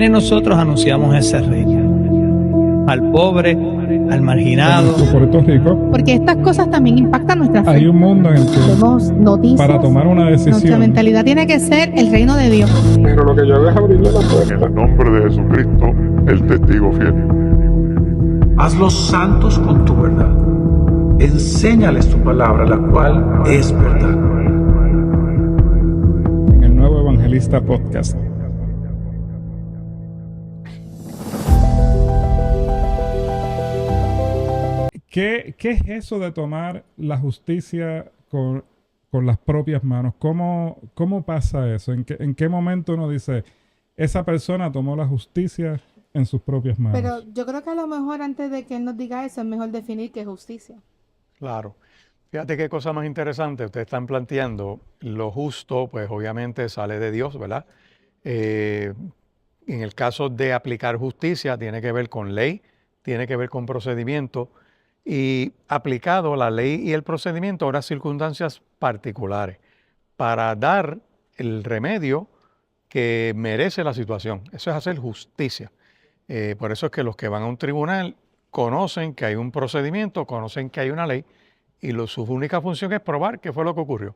quienes nosotros anunciamos ese reino? Al pobre, al marginado. En Puerto Rico, porque estas cosas también impactan nuestra fe. hay un mundo en el que Vemos noticias, para tomar una nuestra decisión, mentalidad tiene que ser el reino de Dios. pero lo que yo hago es abrirle la puerta. En el nombre de Jesucristo, el testigo fiel. Hazlos santos con tu verdad. Enséñales tu palabra, la cual es verdad. En el Nuevo Evangelista Podcast. ¿Qué es eso de tomar la justicia con las propias manos? ¿Cómo pasa eso? ¿En qué momento uno dice, esa persona tomó la justicia en sus propias manos? Pero yo creo que a lo mejor antes de que él nos diga eso, es mejor definir qué es justicia. Claro. Fíjate qué cosa más interesante. Ustedes están planteando lo justo, pues obviamente sale de Dios, ¿verdad? En el caso de aplicar justicia, tiene que ver con ley, tiene que ver con procedimiento y aplicado la ley y el procedimiento a unas circunstancias particulares para dar el remedio que merece la situación. Eso es hacer justicia. Por eso es que los que van a un tribunal conocen que hay un procedimiento, conocen que hay una ley y su única función es probar qué fue lo que ocurrió.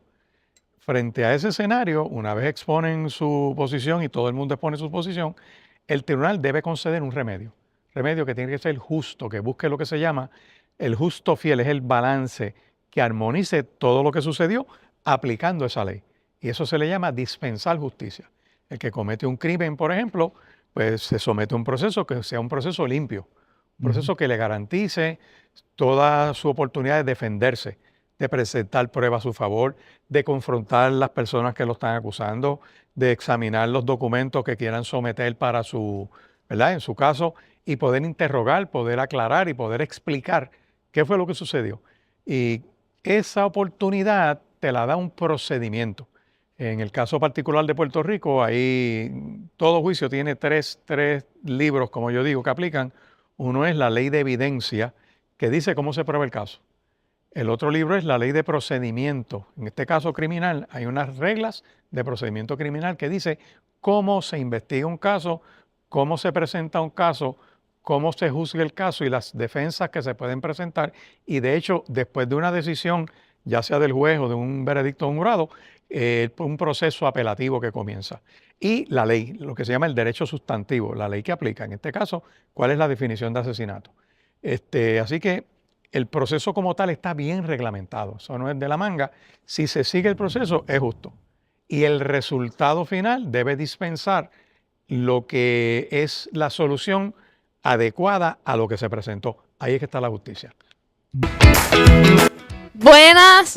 Frente a ese escenario, una vez exponen su posición y todo el mundo expone su posición, el tribunal debe conceder un remedio. Remedio que tiene que ser justo, que busque lo que se llama el justo fiel, es el balance que armonice todo lo que sucedió aplicando esa ley. Y eso se le llama dispensar justicia. El que comete un crimen, por ejemplo, pues se somete a un proceso que sea un proceso limpio, un proceso que le garantice toda su oportunidad de defenderse, de presentar pruebas a su favor, de confrontar las personas que lo están acusando, de examinar los documentos que quieran someter para su, ¿verdad? En su caso, y poder interrogar, poder aclarar y poder explicar qué fue lo que sucedió. Y esa oportunidad te la da un procedimiento. En el caso particular de Puerto Rico, ahí todo juicio tiene tres libros, como yo digo, que aplican. Uno es la ley de evidencia, que dice cómo se prueba el caso. El otro libro es la ley de procedimiento. En este caso criminal, hay unas reglas de procedimiento criminal que dice cómo se investiga un caso, cómo se presenta un caso, cómo se juzga el caso y las defensas que se pueden presentar. Y de hecho, después de una decisión, ya sea del juez o de un veredicto de un jurado, un proceso apelativo que comienza. Y la ley, lo que se llama el derecho sustantivo, la ley que aplica. En este caso, ¿cuál es la definición de asesinato? Así que el proceso como tal está bien reglamentado. Eso no es de la manga. Si se sigue el proceso, es justo. Y el resultado final debe dispensar lo que es la solución adecuada a lo que se presentó. Ahí es que está la justicia. Buenas.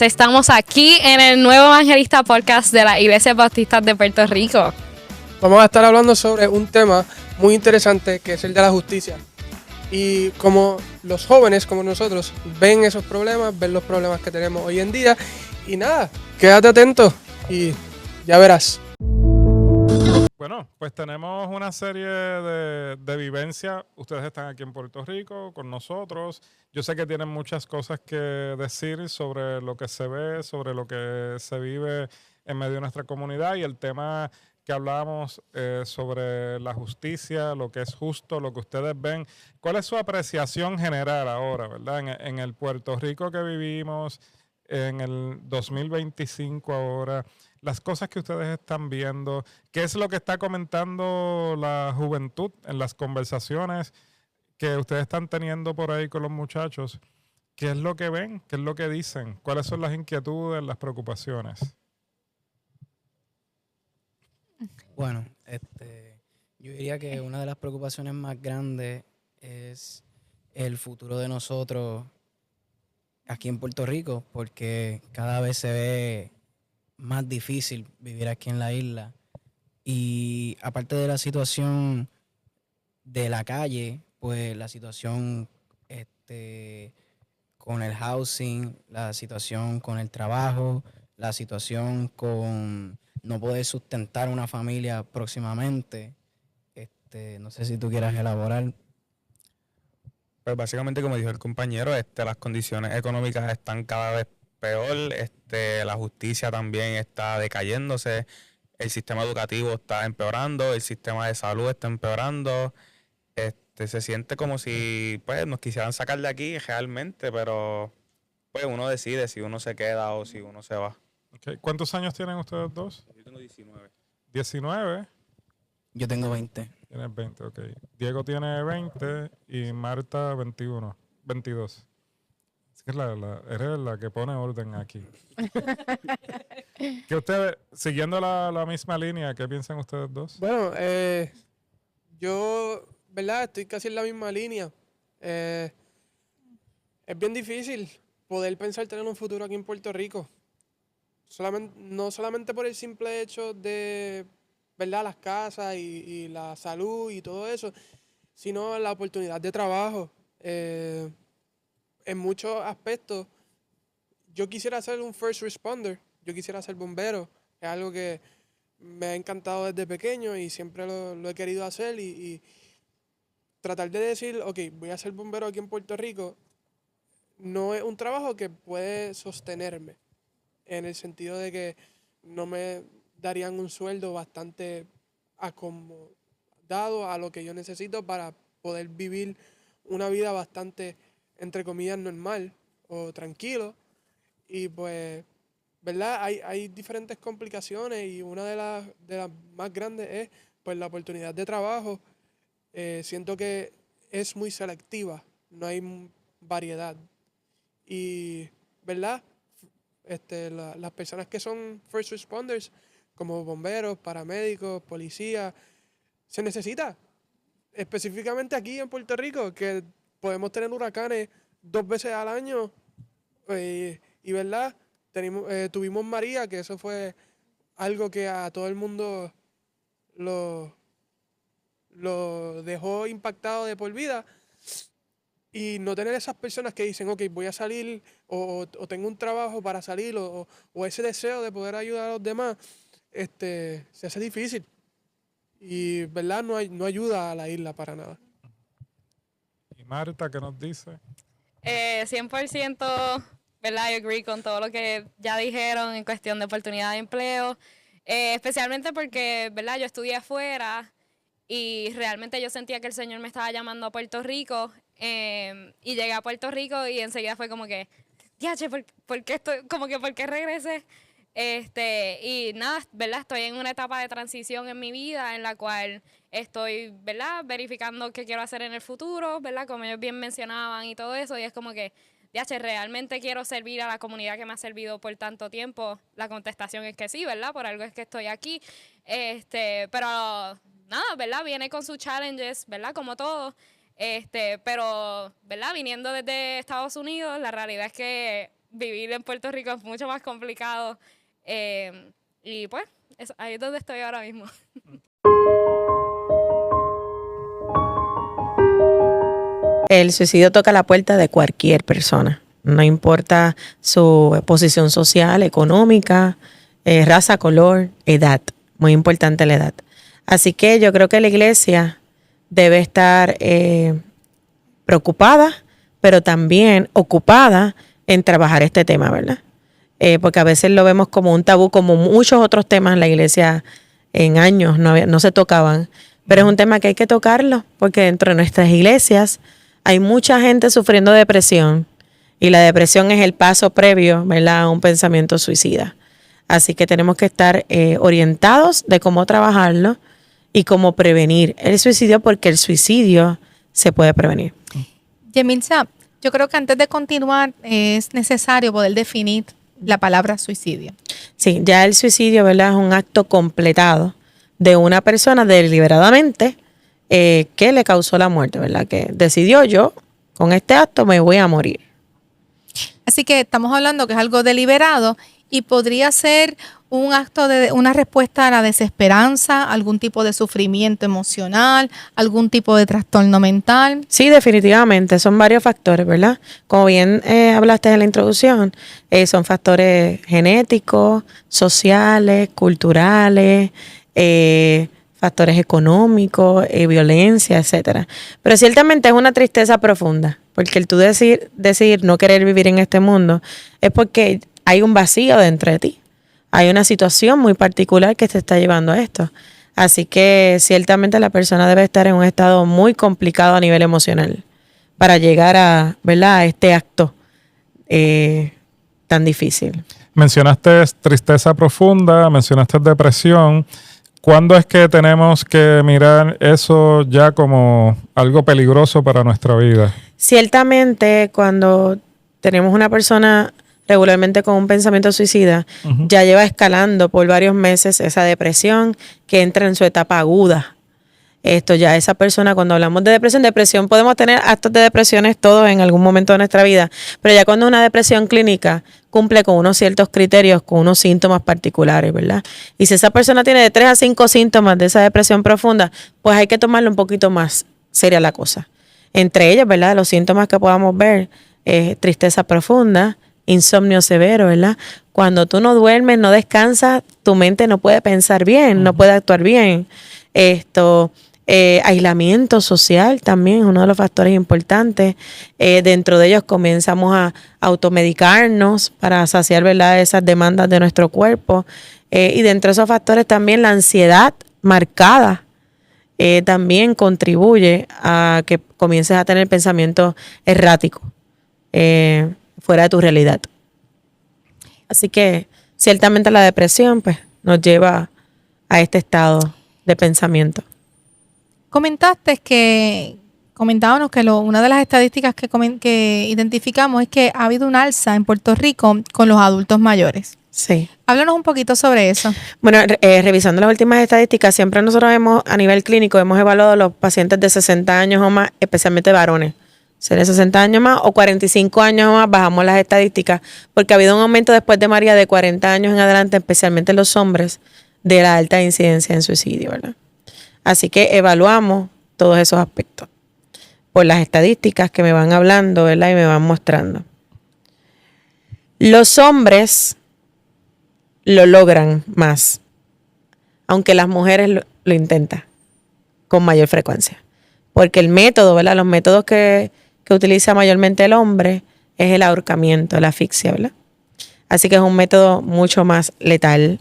Estamos aquí en el Nuevo Evangelista Podcast de la Iglesia Bautista de Puerto Rico. Vamos a estar hablando sobre un tema muy interesante que es el de la justicia. Y como los jóvenes, como nosotros, ven esos problemas, ven los problemas que tenemos hoy en día. Y nada, quédate atento y ya verás. Bueno, pues tenemos una serie de vivencias. Ustedes están aquí en Puerto Rico con nosotros. Yo sé que tienen muchas cosas que decir sobre lo que se ve, sobre lo que se vive en medio de nuestra comunidad y el tema que hablábamos sobre la justicia, lo que es justo, lo que ustedes ven. ¿Cuál es su apreciación general ahora, verdad? En el Puerto Rico que vivimos, en el 2025 ahora, las cosas que ustedes están viendo, ¿qué es lo que está comentando la juventud en las conversaciones que ustedes están teniendo por ahí con los muchachos? ¿Qué es lo que ven? ¿Qué es lo que dicen? ¿Cuáles son las inquietudes, las preocupaciones? Bueno, yo diría que una de las preocupaciones más grandes es el futuro de nosotros aquí en Puerto Rico, porque cada vez se ve más difícil vivir aquí en la isla. Y aparte de la situación de la calle, pues la situación con el housing, la situación con el trabajo, la situación con no poder sustentar una familia próximamente. No sé si tú quieras elaborar. Pues básicamente, como dijo el compañero, las condiciones económicas están cada vez peor, la justicia también está decayéndose, el sistema educativo está empeorando, el sistema de salud está empeorando. Se siente como si pues nos quisieran sacar de aquí realmente, pero pues uno decide si uno se queda o si uno se va. Okay. ¿Cuántos años tienen ustedes dos? Yo tengo 19. 19. Yo tengo 20. Tienes 20, ok. Diego tiene 20 y Marta 21, 22. Es que eres la que pone orden aquí. Que ustedes, siguiendo la misma línea, ¿qué piensan ustedes dos? Bueno, yo, ¿verdad? Estoy casi en la misma línea. Es bien difícil poder pensar tener un futuro aquí en Puerto Rico. No solamente por el simple hecho de, ¿verdad?, las casas y la salud y todo eso, sino la oportunidad de trabajo. En muchos aspectos, yo quisiera ser un first responder, yo quisiera ser bombero. Es algo que me ha encantado desde pequeño y siempre lo he querido hacer y tratar de decir, ok, voy a ser bombero aquí en Puerto Rico, no es un trabajo que puede sostenerme, en el sentido de que no me darían un sueldo bastante acomodado a lo que yo necesito para poder vivir una vida bastante, entre comillas, normal o tranquilo. Y pues, ¿verdad? Hay diferentes complicaciones y una de las más grandes es pues la oportunidad de trabajo. Siento que es muy selectiva, no hay variedad. Y, ¿verdad? Las personas que son first responders, como bomberos, paramédicos, policías, se necesita. Específicamente aquí en Puerto Rico, que podemos tener huracanes 2 veces al año. Y, ¿verdad? Tuvimos María, que eso fue algo que a todo el mundo lo dejó impactado de por vida. Y no tener esas personas que dicen, ok, voy a salir o tengo un trabajo para salir o ese deseo de poder ayudar a los demás, se hace difícil. Y, ¿verdad? No ayuda a la isla para nada. ¿Y Marta qué nos dice? 100%, ¿verdad? Yo agree con todo lo que ya dijeron en cuestión de oportunidad de empleo, especialmente porque, ¿verdad? Yo estudié afuera y realmente yo sentía que el Señor me estaba llamando a Puerto Rico, y llegué a Puerto Rico y enseguida fue como que, diache, ¿por qué regresé? Y nada, ¿verdad? Estoy en una etapa de transición en mi vida en la cual estoy, ¿verdad?, verificando qué quiero hacer en el futuro, ¿verdad?, como ellos bien mencionaban y todo eso, y es como que, diache, realmente quiero servir a la comunidad que me ha servido por tanto tiempo. La contestación es que sí, ¿verdad? Por algo es que estoy aquí. Pero nada, ¿verdad? Viene con sus challenges, ¿verdad? Como todo. Pero, ¿verdad? Viniendo desde Estados Unidos, la realidad es que vivir en Puerto Rico es mucho más complicado. Y pues, ahí es donde estoy ahora mismo. El suicidio toca la puerta de cualquier persona, no importa su posición social, económica, raza, color, edad. Muy importante la edad. Así que yo creo que la iglesia debe estar preocupada, pero también ocupada en trabajar este tema, ¿verdad? Porque a veces lo vemos como un tabú, como muchos otros temas en la iglesia en años no se tocaban, pero es un tema que hay que tocarlo, porque dentro de nuestras iglesias hay mucha gente sufriendo depresión y la depresión es el paso previo, ¿verdad?, a un pensamiento suicida. Así que tenemos que estar orientados de cómo trabajarlo y cómo prevenir el suicidio, porque el suicidio se puede prevenir. Yemilza, yo creo que antes de continuar es necesario poder definir la palabra suicidio. Sí, ya el suicidio, ¿verdad?, es un acto completado de una persona deliberadamente que le causó la muerte, ¿verdad? Que decidió, yo con este acto me voy a morir. Así que estamos hablando que es algo deliberado y podría ser un acto de una respuesta a la desesperanza, algún tipo de sufrimiento emocional, algún tipo de trastorno mental. Sí, definitivamente, son varios factores, ¿verdad? Como bien hablaste en la introducción, son factores genéticos, sociales, culturales, factores económicos, violencia, etcétera. Pero ciertamente es una tristeza profunda, porque el tú decidir no querer vivir en este mundo es porque hay un vacío dentro de ti. hay una situación muy particular que te está llevando a esto. Así que ciertamente la persona debe estar en un estado muy complicado a nivel emocional para llegar a, ¿verdad?, a este acto tan difícil. Mencionaste tristeza profunda, mencionaste depresión. ¿Cuándo es que tenemos que mirar eso ya como algo peligroso para nuestra vida? Ciertamente, cuando tenemos una persona regularmente con un pensamiento suicida, ya lleva escalando por varios meses esa depresión que entra en su etapa aguda. Esto ya, esa persona, cuando hablamos de depresión podemos tener actos de depresiones todos en algún momento de nuestra vida, pero ya cuando una depresión clínica cumple con unos ciertos criterios, con unos síntomas particulares, ¿verdad? Y si esa persona tiene de 3 a 5 síntomas de esa depresión profunda, pues hay que tomarlo un poquito más seria la cosa. Entre ellos, ¿verdad?, los síntomas que podamos ver, tristeza profunda, insomnio severo, ¿verdad? Cuando tú no duermes, no descansas, tu mente no puede pensar bien, no puede actuar bien. Aislamiento social también es uno de los factores importantes. Dentro de ellos comenzamos a automedicarnos para saciar, ¿verdad?, esas demandas de nuestro cuerpo. Y dentro de esos factores también la ansiedad marcada también contribuye a que comiences a tener pensamientos erráticos fuera de tu realidad. Así que ciertamente la depresión pues nos lleva a este estado de pensamiento. Comentábamos que una de las estadísticas que identificamos es que ha habido un alza en Puerto Rico con los adultos mayores. Sí. Háblanos un poquito sobre eso. Bueno, revisando las últimas estadísticas, siempre nosotros a nivel clínico, hemos evaluado a los pacientes de 60 años o más, especialmente varones. Si de 60 años más o 45 años o más, bajamos las estadísticas, porque ha habido un aumento después de María de 40 años en adelante, especialmente los hombres, de la alta incidencia en suicidio, ¿verdad? Así que evaluamos todos esos aspectos por las estadísticas que me van hablando, ¿verdad?, y me van mostrando. Los hombres lo logran más, aunque las mujeres lo intentan con mayor frecuencia. Porque el método, ¿verdad?, los métodos que utiliza mayormente el hombre es el ahorcamiento, la asfixia, ¿verdad? Así que es un método mucho más letal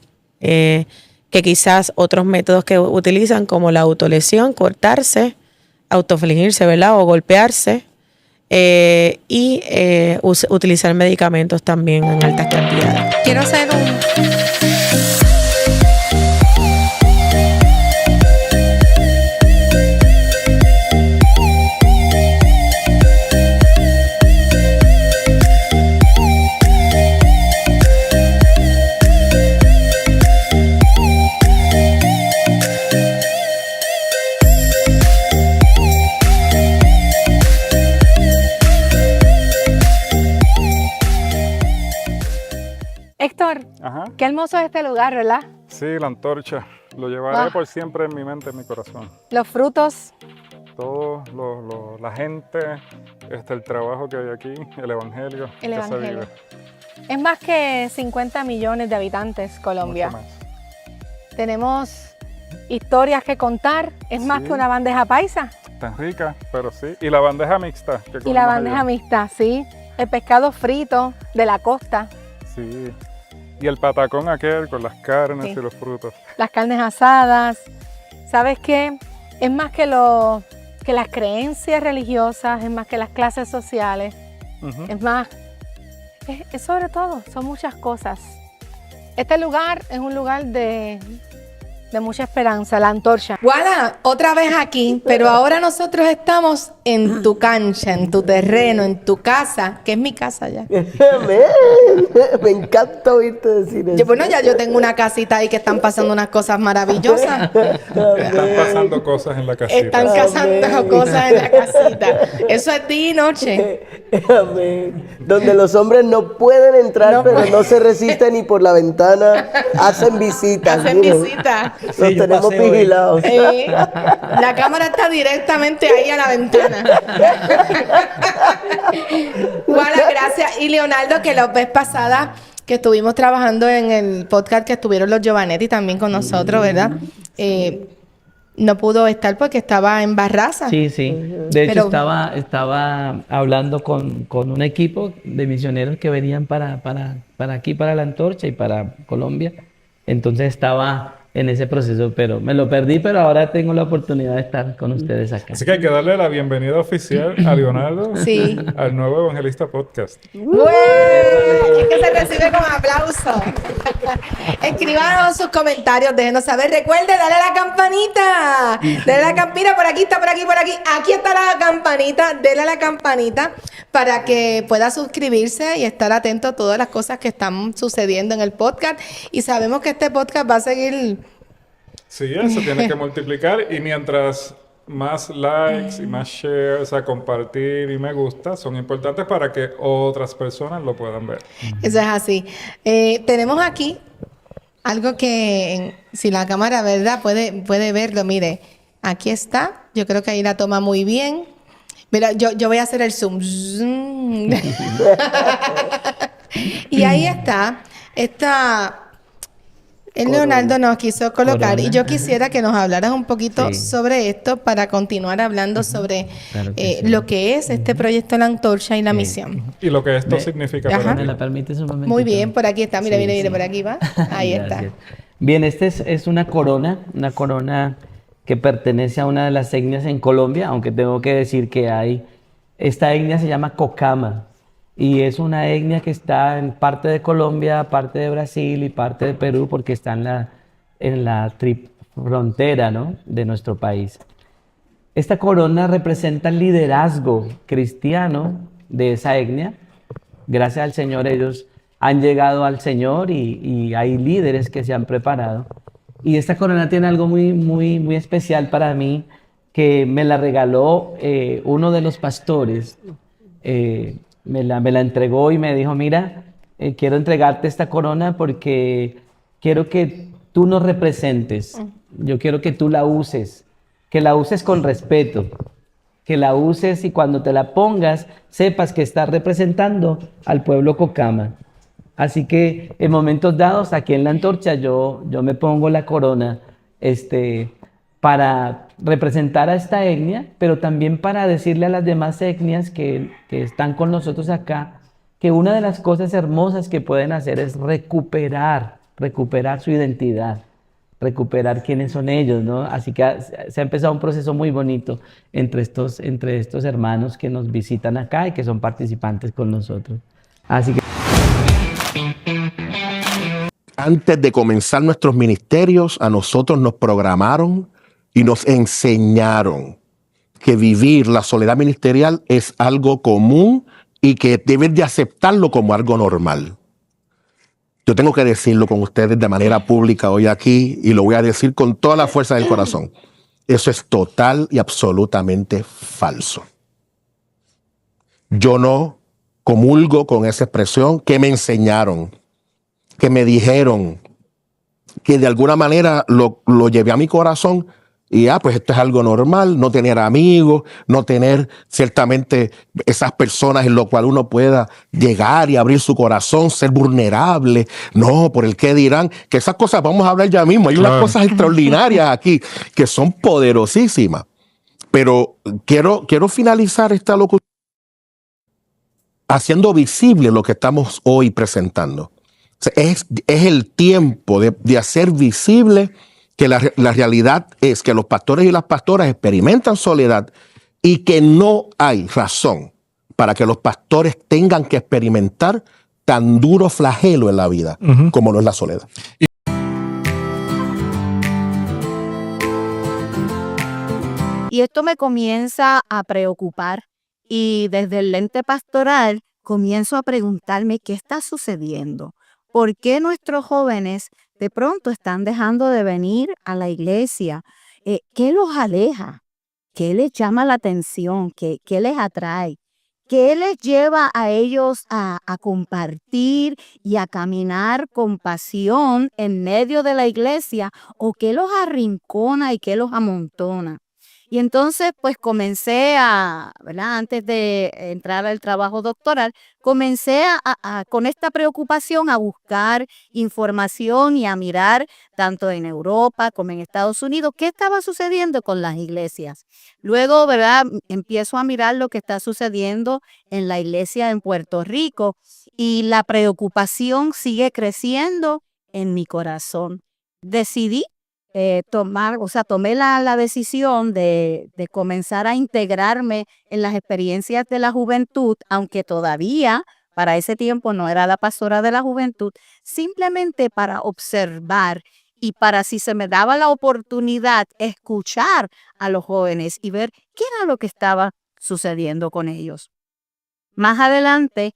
que quizás otros métodos que utilizan, como la autolesión, cortarse, autofligirse, ¿verdad?, o golpearse, y utilizar medicamentos también en altas cantidades. Quiero hacer Héctor, qué hermoso es este lugar, ¿verdad? Sí, la antorcha. Lo llevaré por siempre en mi mente, en mi corazón. Los frutos. Todo, la gente, el trabajo que hay aquí, el evangelio. El que evangelio. se vive. Es más que 50 millones de habitantes, Colombia. Mucho más. Tenemos historias que contar. Es más que una bandeja paisa. Tan rica, pero sí. Y la bandeja mixta. Y la bandeja mixta, sí. El pescado frito de la costa. Sí. Y el patacón aquel con las carnes y los frutos. Las carnes asadas. ¿Sabes qué? Es más que las creencias religiosas, es más que las clases sociales. Es más, es sobre todo, son muchas cosas. Este lugar es un lugar de mucha esperanza, la antorcha. Voilà, otra vez aquí, pero ahora nosotros estamos en tu cancha, en tu terreno, en tu casa, que es mi casa ya. Me encanta oírte decir eso. Bueno, ya yo tengo una casita ahí que están pasando unas cosas maravillosas. Están pasando cosas en la casita. Están pasando cosas en la casita. Eso es día y noche. Amén. Donde los hombres no pueden entrar, pero no se resisten ni por la ventana. Hacen visitas. Hacen visitas. Los tenemos vigilados. La cámara está directamente ahí a la ventana. Bueno, gracias. Y Leonardo, que la vez pasada que estuvimos trabajando en el podcast que estuvieron los Giovanetti también con nosotros, ¿verdad? no pudo estar porque estaba en Barraza. Sí, sí. De hecho, estaba hablando con un equipo de misioneros que venían para aquí, para la Antorcha y para Colombia. Entonces estaba en ese proceso, pero me lo perdí, pero ahora tengo la oportunidad de estar con ustedes acá. Así que hay que darle la bienvenida oficial a Leonardo Sí. al Nuevo Evangelista Podcast. Es que se recibe con aplauso. Escríbanos sus comentarios, déjenos saber. Recuerde, dale a la campanita. Dale a la campanita, por aquí está, por aquí, por aquí. Aquí está la campanita, dale a la campanita para que pueda suscribirse y estar atento a todas las cosas que están sucediendo en el podcast. Y sabemos que este podcast va a seguir. Sí, se tiene que multiplicar y mientras más likes y más shares a compartir y me gusta son importantes para que otras personas lo puedan ver. Eso es así. Tenemos aquí algo que, si la cámara, ¿verdad? Puede verlo. Mire, aquí está. Yo creo que ahí la toma muy bien. Mira, yo voy a hacer el zoom. Y ahí está. El Leonardo nos quiso colocar y yo quisiera que nos hablaras un poquito sobre esto para continuar hablando sobre lo que es este proyecto La Antorcha y la misión. Y lo que esto significa para ¿Me la permites un momentito? Muy bien, por aquí está. Mire, por aquí va. Ahí está. Bien, este es una corona que pertenece a una de las etnias en Colombia, aunque tengo que decir que esta etnia se llama Cocama. Y es una etnia que está en parte de Colombia, parte de Brasil y parte de Perú, porque está en la frontera, ¿no?, de nuestro país. Esta corona representa el liderazgo cristiano de esa etnia. Gracias al Señor ellos han llegado al Señor y hay líderes que se han preparado. Y esta corona tiene algo muy, muy, muy especial para mí, que me la regaló uno de los pastores. Me la entregó y me dijo, mira, quiero entregarte esta corona porque quiero que tú nos representes. Yo quiero que tú la uses, que la uses con respeto, que la uses y cuando te la pongas sepas que estás representando al pueblo Cocama. Así que en momentos dados aquí en La Antorcha yo me pongo la corona para representar a esta etnia, pero también para decirle a las demás etnias que están con nosotros acá, que una de las cosas hermosas que pueden hacer es recuperar su identidad, recuperar quiénes son ellos, ¿no? Así que se ha empezado un proceso muy bonito entre estos hermanos que nos visitan acá y que son participantes con nosotros. Así que antes de comenzar nuestros ministerios, a nosotros nos programaron y nos enseñaron que vivir la soledad ministerial es algo común y que deben de aceptarlo como algo normal. Yo tengo que decirlo con ustedes de manera pública hoy aquí y lo voy a decir con toda la fuerza del corazón. Eso es total y absolutamente falso. Yo no comulgo con esa expresión que me enseñaron, que me dijeron, que de alguna manera lo llevé a mi corazón. Y pues esto es algo normal, no tener amigos, no tener ciertamente esas personas en lo cual uno pueda llegar y abrir su corazón, ser vulnerable. No, por el qué dirán, que esas cosas vamos a hablar ya mismo. Hay unas cosas extraordinarias aquí que son poderosísimas. Pero quiero finalizar esta locución haciendo visible lo que estamos hoy presentando. O sea, es el tiempo de hacer visible que la realidad es que los pastores y las pastoras experimentan soledad y que no hay razón para que los pastores tengan que experimentar tan duro flagelo en la vida como lo es la soledad. Y esto me comienza a preocupar y desde el lente pastoral comienzo a preguntarme qué está sucediendo. ¿Por qué nuestros jóvenes de pronto están dejando de venir a la iglesia? ¿Qué los aleja? ¿Qué les llama la atención? ¿Qué les atrae? ¿Qué les lleva a ellos a compartir y a caminar con pasión en medio de la iglesia? ¿O qué los arrincona y qué los amontona? Y entonces, pues comencé a, ¿verdad? Antes de entrar al trabajo doctoral, comencé con esta preocupación a buscar información y a mirar tanto en Europa como en Estados Unidos qué estaba sucediendo con las iglesias. Luego, ¿verdad? Empiezo a mirar lo que está sucediendo en la iglesia en Puerto Rico y la preocupación sigue creciendo en mi corazón. Decidí tomé la decisión de comenzar a integrarme en las experiencias de la juventud, aunque todavía para ese tiempo no era la pastora de la juventud, simplemente para observar y para, si se me daba la oportunidad, escuchar a los jóvenes y ver qué era lo que estaba sucediendo con ellos. Más adelante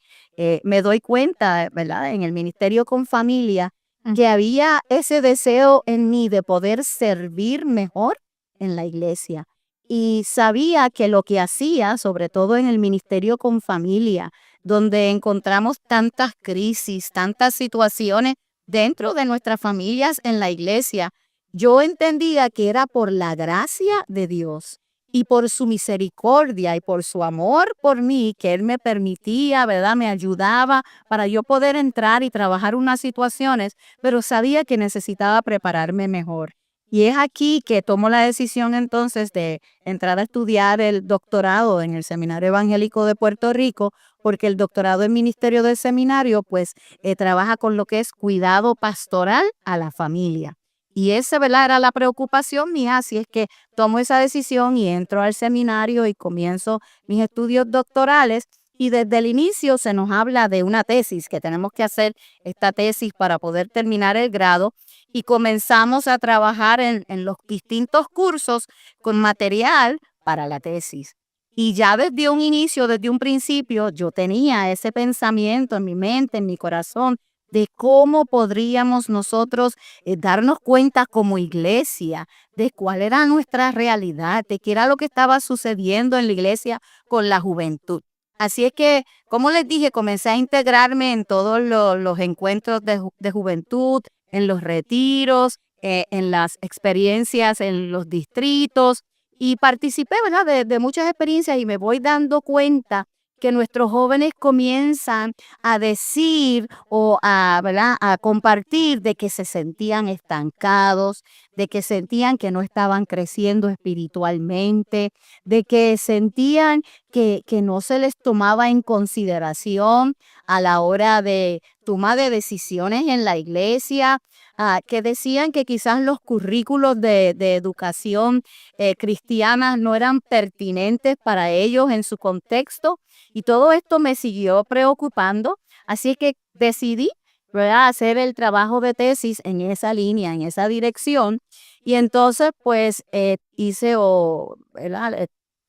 me doy cuenta, ¿verdad? En el ministerio con familia, que había ese deseo en mí de poder servir mejor en la iglesia. Y sabía que lo que hacía, sobre todo en el ministerio con familia, donde encontramos tantas crisis, tantas situaciones dentro de nuestras familias en la iglesia, yo entendía que era por la gracia de Dios y por su misericordia y por su amor por mí, que Él me permitía, ¿verdad? Me ayudaba para yo poder entrar y trabajar unas situaciones, pero sabía que necesitaba prepararme mejor. Y es aquí que tomo la decisión entonces de entrar a estudiar el doctorado en el Seminario Evangélico de Puerto Rico, porque el doctorado en Ministerio del Seminario, pues, trabaja con lo que es cuidado pastoral a la familia. Y esa, ¿verdad?, era la preocupación mía, así es que tomo esa decisión y entro al seminario y comienzo mis estudios doctorales. Y desde el inicio se nos habla de una tesis, que tenemos que hacer esta tesis para poder terminar el grado. Y comenzamos a trabajar en los distintos cursos con material para la tesis. Y ya desde un inicio, desde un principio, yo tenía ese pensamiento en mi mente, en mi corazón, de cómo podríamos nosotros darnos cuenta como iglesia de cuál era nuestra realidad, de qué era lo que estaba sucediendo en la iglesia con la juventud. Así es que, como les dije, comencé a integrarme en todos los encuentros de juventud, en los retiros, en las experiencias en los distritos y participé, ¿verdad?, de muchas experiencias y me voy dando cuenta que nuestros jóvenes comienzan a decir o ¿verdad?, a compartir de que se sentían estancados, de que sentían que no estaban creciendo espiritualmente, de que sentían que no se les tomaba en consideración a la hora de toma de decisiones en la iglesia, que decían que quizás los currículos de educación cristiana no eran pertinentes para ellos en su contexto. Y todo esto me siguió preocupando, así que decidí, ¿verdad?, hacer el trabajo de tesis en esa línea, en esa dirección. Y entonces, pues,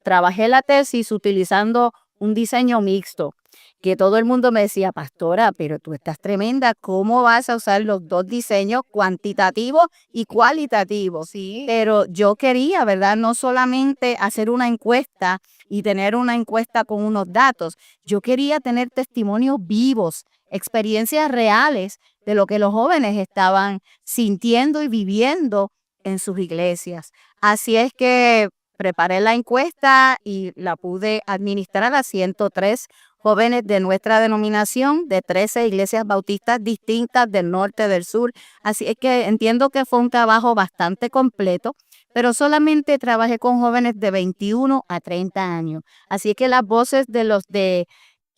trabajé la tesis utilizando un diseño mixto, que todo el mundo me decía, pastora, pero tú estás tremenda, ¿cómo vas a usar los dos diseños, cuantitativo y cualitativo? Sí. Pero yo quería, ¿verdad?, no solamente hacer una encuesta y tener una encuesta con unos datos, yo quería tener testimonios vivos, experiencias reales de lo que los jóvenes estaban sintiendo y viviendo en sus iglesias. Así es que preparé la encuesta y la pude administrar a 103 jóvenes de nuestra denominación, de 13 iglesias bautistas distintas del norte, del sur. Así es que entiendo que fue un trabajo bastante completo, pero solamente trabajé con jóvenes de 21 a 30 años. Así que las voces de los de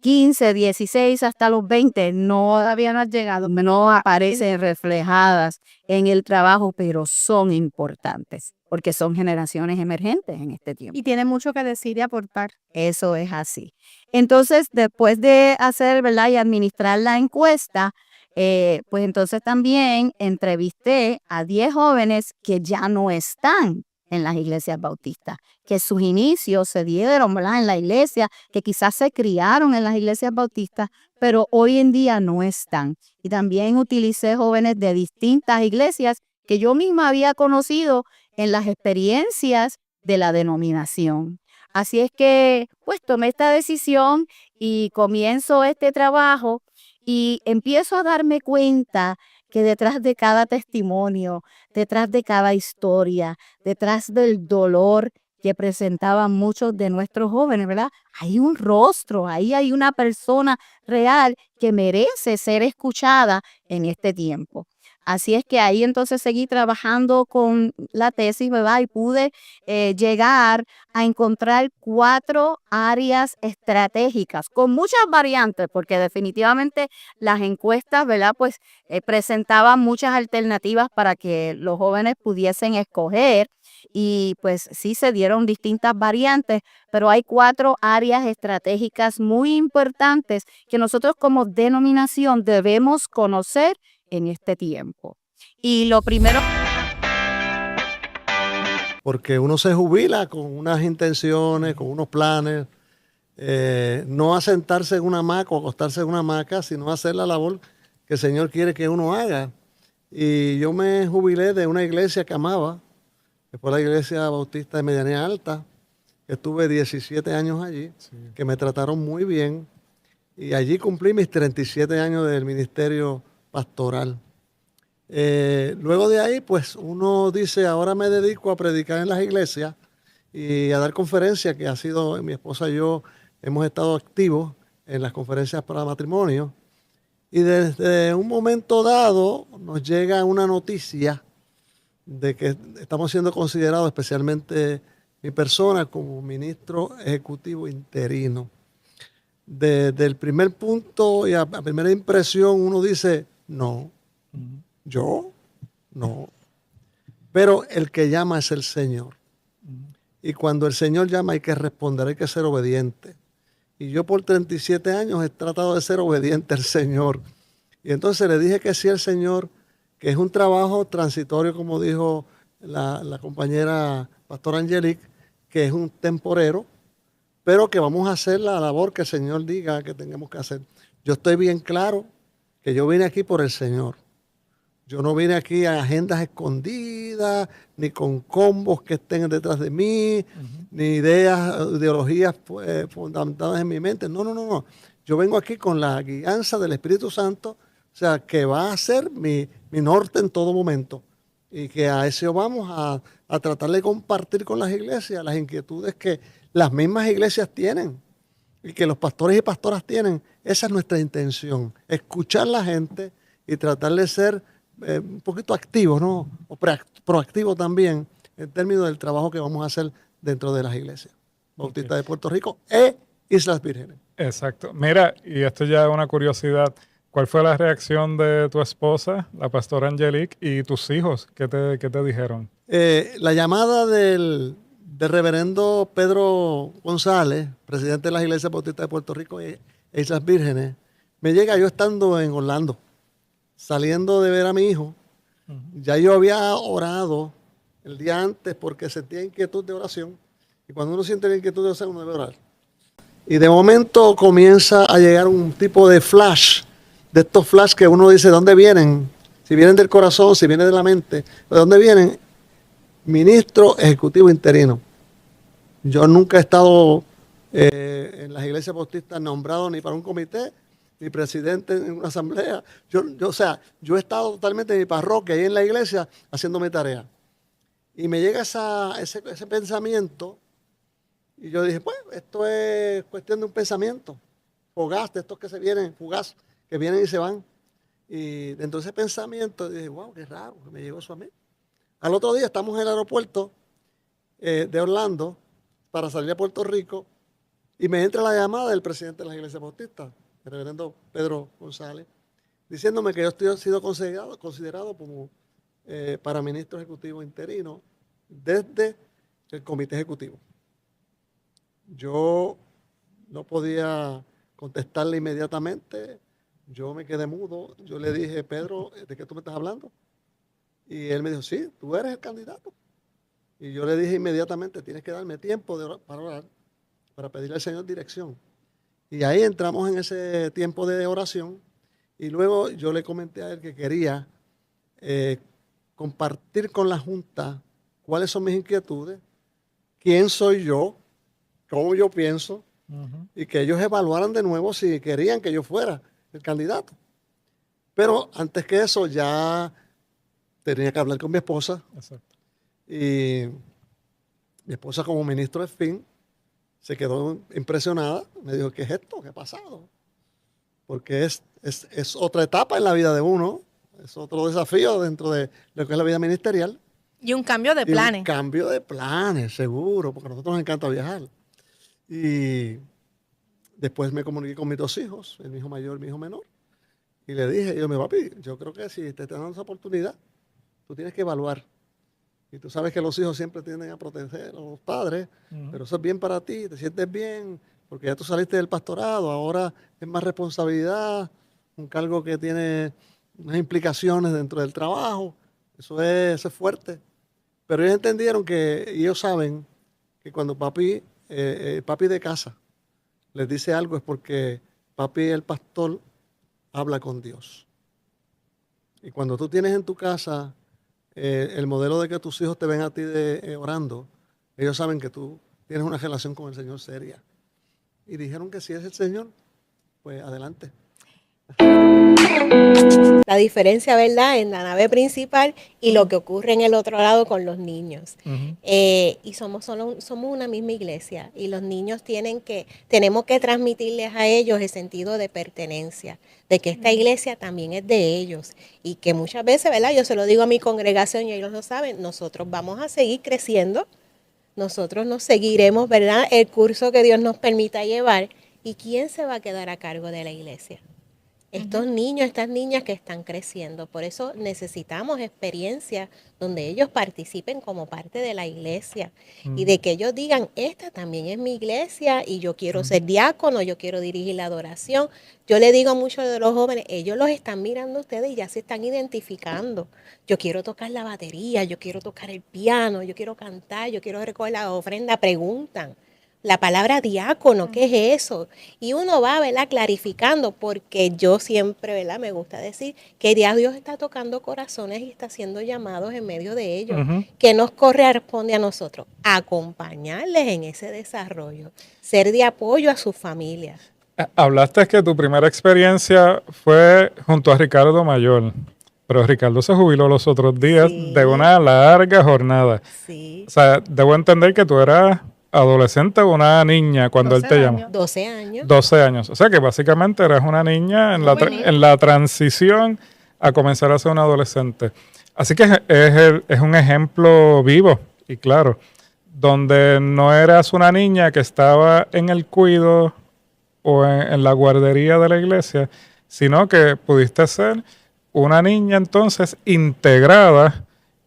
15, 16 hasta los 20 no habían llegado, no aparecen reflejadas en el trabajo, pero son importantes porque son generaciones emergentes en este tiempo. Y tiene mucho que decir y aportar. Eso es así. Entonces, después de hacer, ¿verdad?, y administrar la encuesta, pues entonces también entrevisté a 10 jóvenes que ya no están en las iglesias bautistas, que sus inicios se dieron, ¿verdad?, en la iglesia, que quizás se criaron en las iglesias bautistas, pero hoy en día no están. Y también utilicé jóvenes de distintas iglesias que yo misma había conocido en las experiencias de la denominación. Así es que, pues, tomé esta decisión y comienzo este trabajo y empiezo a darme cuenta que detrás de cada testimonio, detrás de cada historia, detrás del dolor que presentaban muchos de nuestros jóvenes, ¿verdad? Hay un rostro, ahí hay una persona real que merece ser escuchada en este tiempo. Así es que ahí entonces seguí trabajando con la tesis, ¿verdad? Y pude llegar a encontrar 4 áreas estratégicas con muchas variantes, porque definitivamente las encuestas, ¿verdad? Pues presentaban muchas alternativas para que los jóvenes pudiesen escoger y pues sí se dieron distintas variantes, pero hay 4 áreas estratégicas muy importantes que nosotros como denominación debemos conocer en este tiempo. Y lo primero... Porque uno se jubila con unas intenciones, con unos planes, no a sentarse en una hamaca o acostarse en una hamaca, sino a hacer la labor que el Señor quiere que uno haga. Y yo me jubilé de una iglesia que amaba, que fue la Iglesia Bautista de Medianía Alta, que estuve 17 años allí, que me trataron muy bien, y allí cumplí mis 37 años del ministerio pastoral. Luego de ahí, pues uno dice, ahora me dedico a predicar en las iglesias y a dar conferencias, que ha sido, mi esposa y yo hemos estado activos en las conferencias para matrimonio. Y desde un momento dado nos llega una noticia de que estamos siendo considerados, especialmente mi persona, como ministro ejecutivo interino. Desde el primer punto y a primera impresión uno dice, no, yo no. Pero el que llama es el Señor. Y cuando el Señor llama hay que responder, hay que ser obediente. Y yo por 37 años he tratado de ser obediente al Señor. Y entonces le dije que sí al Señor, que es un trabajo transitorio, como dijo la compañera pastora Angelique, que es un temporero, pero que vamos a hacer la labor que el Señor diga que tengamos que hacer. Yo estoy bien claro que yo vine aquí por el Señor. Yo no vine aquí a agendas escondidas, ni con combos que estén detrás de mí, ni ideologías fundamentadas en mi mente. No. Yo vengo aquí con la guianza del Espíritu Santo, o sea, que va a ser mi norte en todo momento. Y que a eso vamos a tratar de compartir con las iglesias las inquietudes que las mismas iglesias tienen y que los pastores y pastoras tienen. Esa es nuestra intención, escuchar a la gente y tratar de ser un poquito activos, ¿no? O proactivos también en términos del trabajo que vamos a hacer dentro de las iglesias bautistas de Puerto Rico e Islas Vírgenes. Exacto. Mira, y esto ya es una curiosidad. ¿Cuál fue la reacción de tu esposa, la pastora Angelique, y tus hijos? ¿Qué te dijeron? La llamada del reverendo Pedro González, presidente de las iglesias bautistas de Puerto Rico e Islas Vírgenes, me llega yo estando en Orlando, saliendo de ver a mi hijo. Ya yo había orado el día antes porque sentía inquietud de oración. Y cuando uno siente la inquietud de oración, uno debe orar. Y de momento comienza a llegar un tipo de flash, de estos flash que uno dice, ¿de dónde vienen? Si vienen del corazón, si vienen de la mente, ¿de dónde vienen? Ministro ejecutivo interino. Yo nunca he estado en las iglesias bautistas nombrado ni para un comité, ni presidente en una asamblea. Yo he estado totalmente en mi parroquia y en la iglesia haciendo mi tarea. Y me llega ese pensamiento y yo dije, pues, esto es cuestión de un pensamiento fugaz, de estos que se vienen, fugaz, que vienen y se van. Y dentro de ese pensamiento dije, wow, qué raro que me llegó eso a mí. Al otro día estamos en el aeropuerto de Orlando para salir a Puerto Rico y me entra la llamada del presidente de las iglesias bautistas, el reverendo Pedro González, diciéndome que yo estoy sido considerado como para ministro ejecutivo interino desde el comité ejecutivo. Yo no podía contestarle inmediatamente, yo me quedé mudo, yo le dije, Pedro, ¿de qué tú me estás hablando? Y él me dijo, sí, tú eres el candidato. Y yo le dije inmediatamente, tienes que darme tiempo para orar, para pedirle al Señor dirección. Y ahí entramos en ese tiempo de oración y luego yo le comenté a él que quería compartir con la Junta cuáles son mis inquietudes, quién soy yo, cómo yo pienso, y que ellos evaluaran de nuevo si querían que yo fuera el candidato. Pero antes que eso ya tenía que hablar con mi esposa. Exacto. Y Mi esposa como ministro de fin se quedó impresionada. Me dijo, ¿qué es esto? ¿Qué ha pasado? Porque es otra etapa en la vida de uno. Es otro desafío dentro de lo que es la vida ministerial. Y un cambio de Y planes. un cambio de planes, seguro, porque a nosotros nos encanta viajar. Y después me comuniqué con mis 2 hijos, mi hijo mayor y mi hijo menor. Y le dije, yo, mi papi, yo creo que si te están dando esa oportunidad, tú tienes que evaluar. Y tú sabes que los hijos siempre tienden a proteger a los padres, pero eso es bien para ti, te sientes bien, porque ya tú saliste del pastorado, ahora es más responsabilidad, un cargo que tiene unas implicaciones dentro del trabajo, eso es fuerte. Pero ellos entendieron que, y ellos saben que cuando papi de casa les dice algo es porque papi, el pastor, habla con Dios. Y cuando tú tienes en tu casa el modelo de que tus hijos te ven a ti orando, ellos saben que tú tienes una relación con el Señor seria. Y dijeron que si es el Señor, pues adelante. La diferencia, ¿verdad?, en la nave principal y lo que ocurre en el otro lado con los niños. Y somos una misma iglesia y los niños tenemos que transmitirles a ellos el sentido de pertenencia, de que esta iglesia también es de ellos y que muchas veces, ¿verdad?, yo se lo digo a mi congregación y ellos lo saben, nosotros vamos a seguir creciendo, nosotros nos seguiremos, ¿verdad?, el curso que Dios nos permita llevar. ¿Y quién se va a quedar a cargo de la iglesia? Estos niños, estas niñas que están creciendo. Por eso necesitamos experiencias donde ellos participen como parte de la iglesia y de que ellos digan, esta también es mi iglesia y yo quiero ser diácono, yo quiero dirigir la adoración. Yo le digo a muchos de los jóvenes, ellos los están mirando a ustedes y ya se están identificando. Yo quiero tocar la batería, yo quiero tocar el piano, yo quiero cantar, yo quiero recoger la ofrenda. Preguntan. La palabra diácono, ¿qué es eso? Y uno va, ¿verdad?, clarificando, porque yo siempre, ¿verdad?, me gusta decir que ya Dios está tocando corazones y está haciendo llamados en medio de ellos. ¿Qué nos corresponde a nosotros? Acompañarles en ese desarrollo, ser de apoyo a sus familias. Hablaste que tu primera experiencia fue junto a Ricardo Mayor, pero Ricardo se jubiló los otros días de una larga jornada. O sea, debo entender que tú eras adolescente o una niña cuando él te llamó. 12 años. 12 años. O sea que básicamente eres una niña en la transición a comenzar a ser un adolescente. Así que es un ejemplo vivo y claro, donde no eras una niña que estaba en el cuido o en la guardería de la iglesia, sino que pudiste ser una niña entonces integrada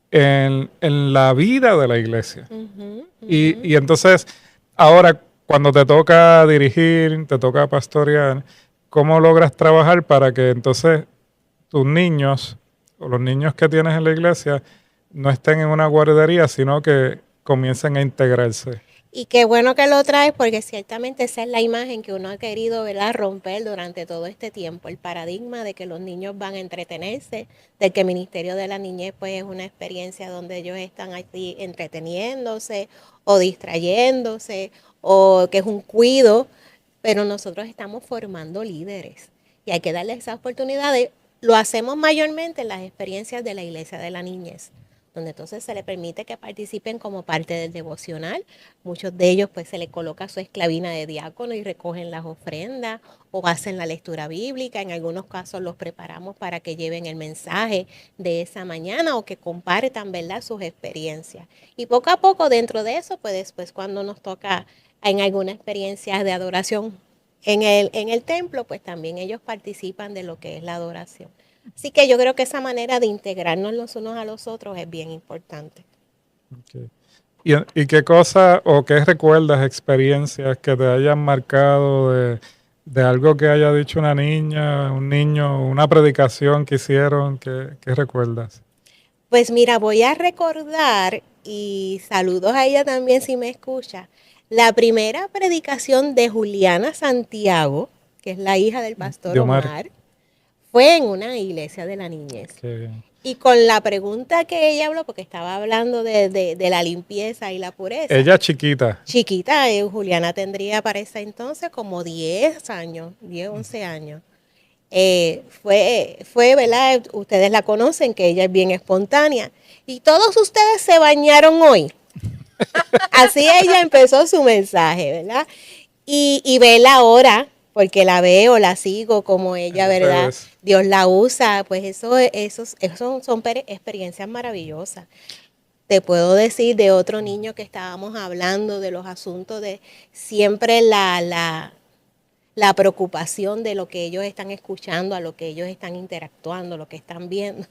en la vida de la iglesia. Y entonces, ahora, cuando te toca dirigir, te toca pastorear, ¿cómo logras trabajar para que entonces tus niños o los niños que tienes en la iglesia no estén en una guardería, sino que comiencen a integrarse? Y qué bueno que lo traes, porque ciertamente esa es la imagen que uno ha querido, ¿verdad?, romper durante todo este tiempo, el paradigma de que los niños van a entretenerse, de que el Ministerio de la Niñez pues es una experiencia donde ellos están aquí entreteniéndose o distrayéndose, o que es un cuido, pero nosotros estamos formando líderes y hay que darles esas oportunidades. Lo hacemos mayormente en las experiencias de la Iglesia de la Niñez, donde entonces se le permite que participen como parte del devocional. Muchos de ellos pues se les coloca su esclavina de diácono y recogen las ofrendas o hacen la lectura bíblica. En algunos casos los preparamos para que lleven el mensaje de esa mañana o que compartan, ¿verdad?, sus experiencias. Y poco a poco dentro de eso, pues después cuando nos toca en alguna experiencia de adoración en el templo, pues también ellos participan de lo que es la adoración. Así que yo creo que esa manera de integrarnos los unos a los otros es bien importante. Okay. ¿Y qué cosas o qué recuerdas, experiencias que te hayan marcado de algo que haya dicho una niña, un niño, una predicación que hicieron? ¿Qué recuerdas? Pues mira, voy a recordar, y saludos a ella también si me escucha, la primera predicación de Juliana Santiago, que es la hija del pastor Omar, fue en una iglesia de la niñez. Qué bien. Y con la pregunta que ella habló, porque estaba hablando de la limpieza y la pureza. Ella chiquita. Chiquita, Juliana tendría para ese entonces como 10 años, 10, 11 años. Fue, ¿verdad? Ustedes la conocen, que ella es bien espontánea. Y todos ustedes se bañaron hoy. Así ella empezó su mensaje, ¿verdad? Y verla ahora, porque la veo, la sigo como ella, ¿verdad? Dios la usa, pues eso son experiencias maravillosas. Te puedo decir de otro niño que estábamos hablando de los asuntos de siempre la preocupación de lo que ellos están escuchando, a lo que ellos están interactuando, lo que están viendo.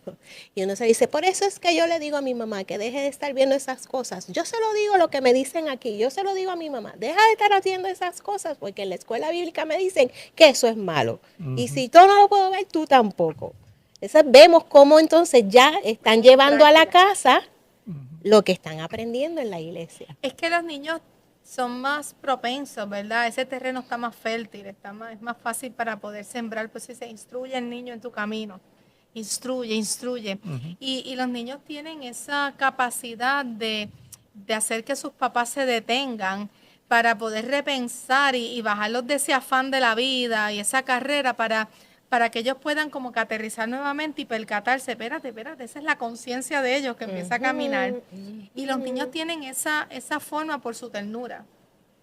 Y uno se dice, por eso es que yo le digo a mi mamá que deje de estar viendo esas cosas. Yo se lo digo lo que me dicen aquí, yo se lo digo a mi mamá, deja de estar haciendo esas cosas porque en la escuela bíblica me dicen que eso es malo. Y si yo no lo puedo ver, tú tampoco. Entonces vemos cómo entonces ya están llevando a la casa lo que están aprendiendo en la iglesia. Es que los niños son más propensos, ¿verdad? Ese terreno está más fértil, es más fácil para poder sembrar, pues si se instruye el niño en tu camino, instruye. Y los niños tienen esa capacidad de hacer que sus papás se detengan para poder repensar y bajarlos de ese afán de la vida y esa carrera para que ellos puedan como que aterrizar nuevamente y percatarse, espérate, esa es la conciencia de ellos que empieza a caminar. Y los niños tienen esa forma por su ternura,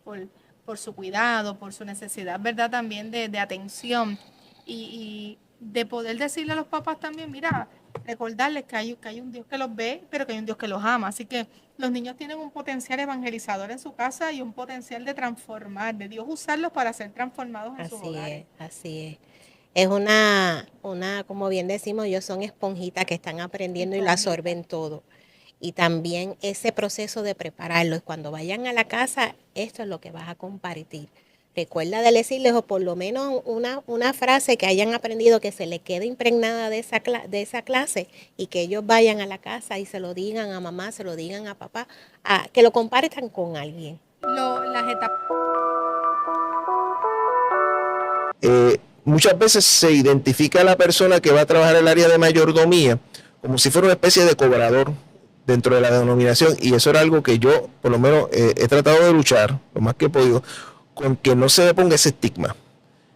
por su cuidado, por su necesidad, ¿verdad? También de atención y de poder decirle a los papás también, mira, recordarles que hay un Dios que los ve, pero que hay un Dios que los ama. Así que los niños tienen un potencial evangelizador en su casa y un potencial de transformar, de Dios usarlos para ser transformados en sus hogares. Así es. Es una, como bien decimos, ellos son esponjitas que están aprendiendo y lo absorben todo. Y también ese proceso de prepararlos, cuando vayan a la casa, esto es lo que vas a compartir. Recuerda de decirles, o por lo menos una frase que hayan aprendido que se le quede impregnada de esa clase y que ellos vayan a la casa y se lo digan a mamá, se lo digan a papá, que lo compartan con alguien. Las etapas. Muchas veces se identifica a la persona que va a trabajar en el área de mayordomía como si fuera una especie de cobrador dentro de la denominación, y eso era algo que yo, por lo menos, he tratado de luchar lo más que he podido, con que no se le ponga ese estigma,